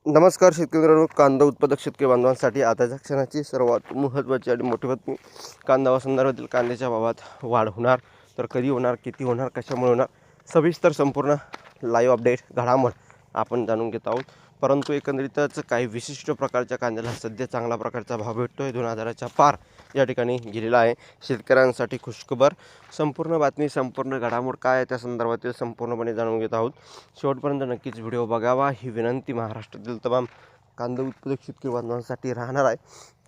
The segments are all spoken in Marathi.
नमस्कार शेतकरी मित्रांनो, कांदा उत्पादक शेतकरी बांधवांसाठी आताच्या क्षणाची सर्वात महत्त्वाची आणि मोठी बातमी. कांदा संदर्भातील कांद्याच्या भावात वाढ होणार, तर कधी होणार, किती होणार, कशामुळे होणार, सविस्तर संपूर्ण लाईव्ह अपडेट घडामोड आपण जाणून घेत आहोत. परंतु एकंदरीतच काही विशिष्ट प्रकारच्या कांद्याला सध्या चांगला प्रकारचा भाव भेटतो आहे. 2000च्या पार या ठिकाणी गेलेला आहे. शेतकऱ्यांसाठी खुशखबर. संपूर्ण बातमी, संपूर्ण घडामोड काय आहे त्या संदर्भातील संपूर्णपणे जाणून घेत आहोत. शेवटपर्यंत नक्कीच व्हिडिओ बघावा ही विनंती महाराष्ट्रातील तमाम कांदा उत्पादक शेतकरी बांधवांसाठी राहणार आहे.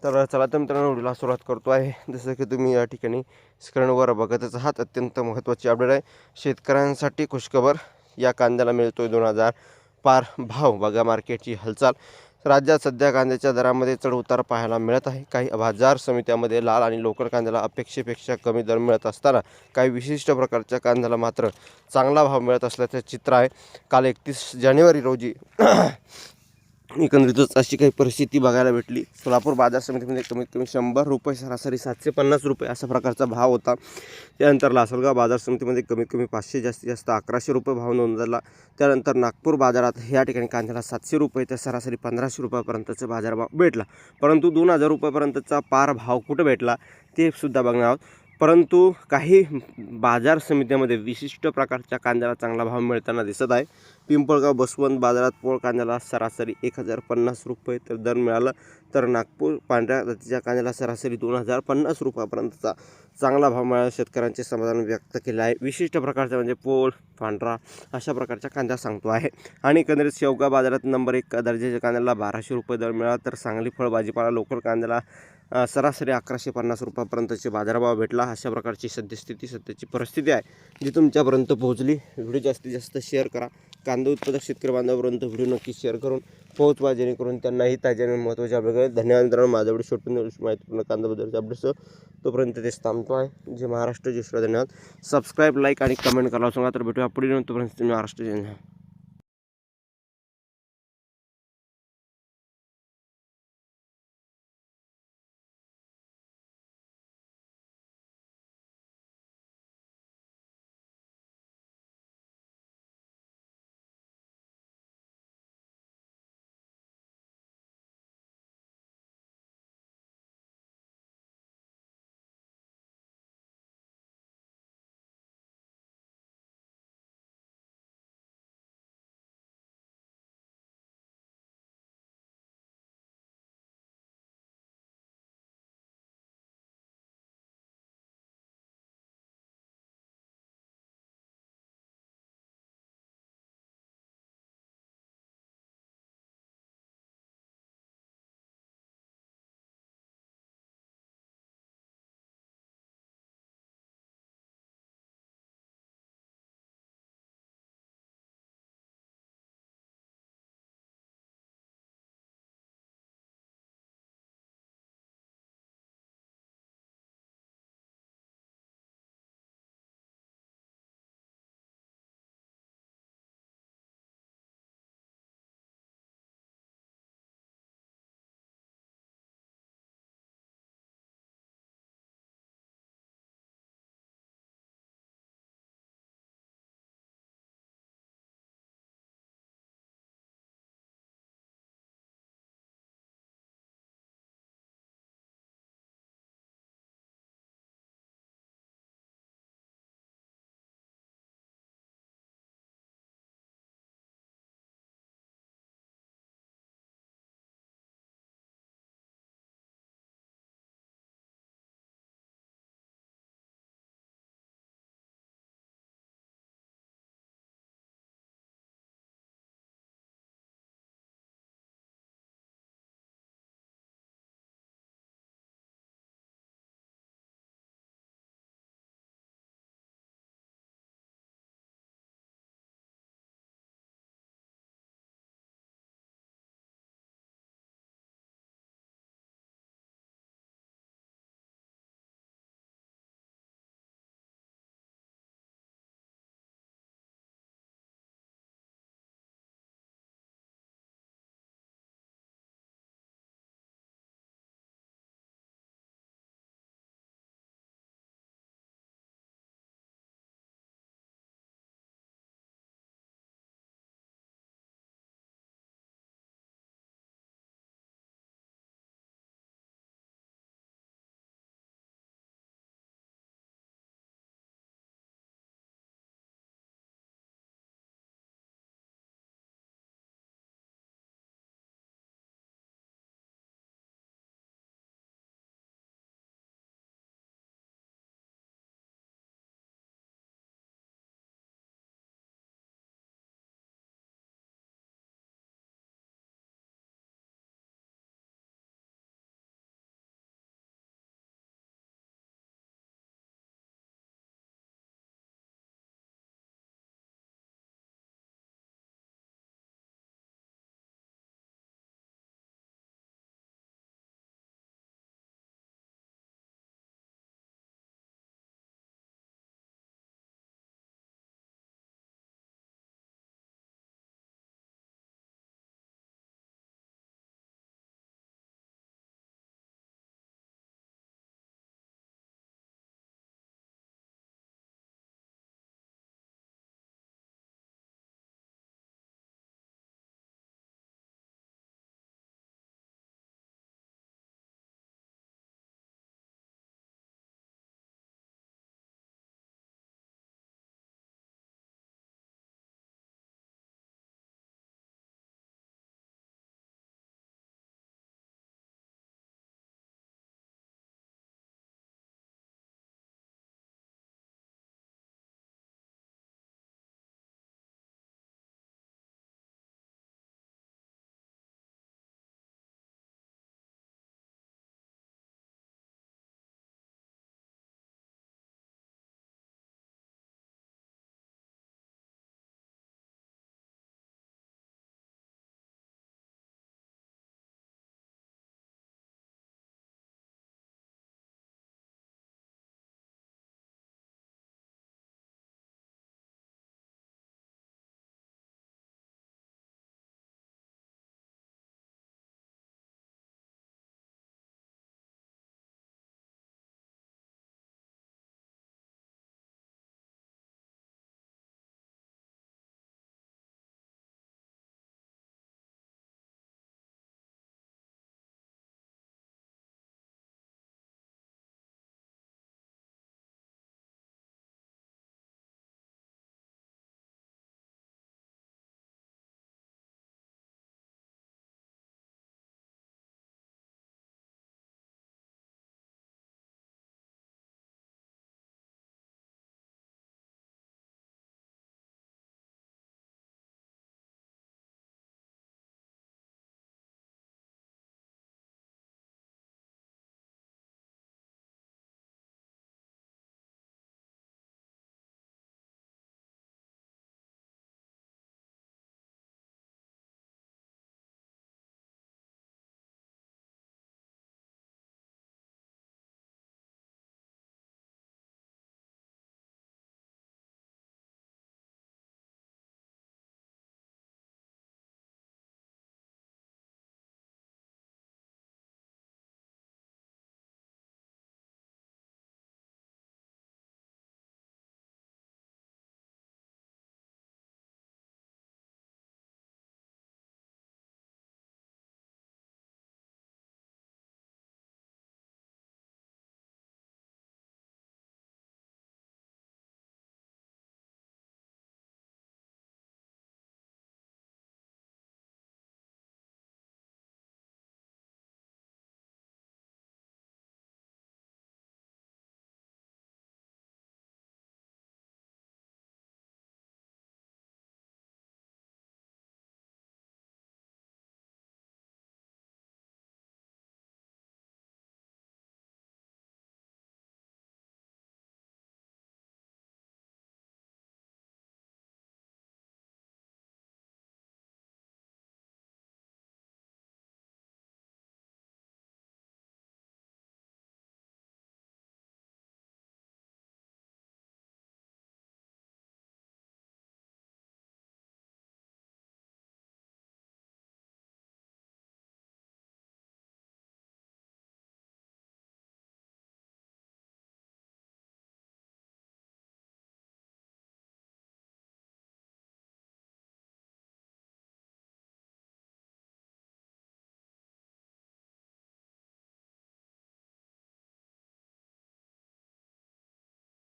तर चला तर मित्रांनो, व्हिडिओला सुरुवात करतो आहे. जसं की तुम्ही या ठिकाणी स्क्रीनवर बघतच आहात, अत्यंत महत्त्वाची अपडेट आहे. शेतकऱ्यांसाठी खुशखबर. या कांद्याला मिळतो आहे 2000 पार भाव. बघा मार्केटची हालचाल. राज्यात सध्या कांद्याच्या दरामध्ये चढउतार पाहायला मिळत आहे. काही बाजार समित्यामध्ये लाल आणि लोकल कांद्याला अपेक्षेपेक्षा कमी दर मिळत असताना काही विशिष्ट प्रकारच्या कांद्याला मात्र चांगला भाव मिळत असल्याचं चित्र आहे. काल 31 जानेवारी रोजी एकंदरीतच अशी काही परिस्थिती बघायला भेटली. सोलापूर बाजार समितीमध्ये कमीत कमी 100 रुपये, सरासरी 750 रुपये अशा प्रकारचा भाव होता. त्यानंतर लासलगाव बाजार समितीमध्ये कमीत कमी 500, जास्तीत जास्त 1100 रुपये भाव नोंदवला. त्यानंतर नागपूर बाजारात या ठिकाणी कांद्याला 700 रुपये तर सरासरी 1500 रुपयापर्यंतचा बाजारभाव भेटला. परंतु 2000 रुपयापर्यंतचा पार भाव कुठं भेटला ते सुद्धा बघणार आहोत. परंतु काही बाजार समित्यामध्ये विशिष्ट प्रकारच्या कांद्याला चांगला भाव मिळताना दिसत आहे. पिंपळगाव बसवंत बाजारात पोळ कांद्याला सरासरी 1050 रुपये तर दर मिळाला. तर नागपूर पांढऱ्या जातीच्या कांद्याला सरासरी 2050 रुपयापर्यंतचा चांगला भाव मिळाला. शेतकऱ्यांचे समाधान व्यक्त केले आहे. विशिष्ट प्रकारचा म्हणजे पोळ, पांढरा अशा प्रकारच्या कांद्या सांगतो आहे. आणि एकंदरीत शेवगाव बाजारात नंबर 1 दर्जाच्या कांद्याला 1200 रुपये दर मिळाला. तर सांगली फळ भाजीपाला लोकल कांद्याला सरासरी 1150 रुपयापर्यंतचे बाजारभाव भेटला. अशा प्रकारची सद्यस्थिती, सध्याची परिस्थिती आहे जी तुमच्यापर्यंत पोहोचली. व्हिडिओ जास्तीत जास्त शेअर करा. कांदा उत्पादक शेतकरी बांधवापर्यंत व्हिडिओ नक्की शेअर करून पोहोचवा, जेणेकरून त्यांनाही ताज्या आणि महत्त्वाच्या अपडेट. धन्यवाद मित्रांनो. माझा व्हिडिओ शेवटपर्यंत माहितीपूर्ण कांदाबद्दलचे अपडेट्स तोपर्यंत तेच थांबतो आहे. जे महाराष्ट्र जय श्री. धन्यवाद. सबस्क्राईब, लाईक आणि कमेंट करायला सांगा. तर भेटूया पुढे. तोपर्यंत महाराष्ट्र जय.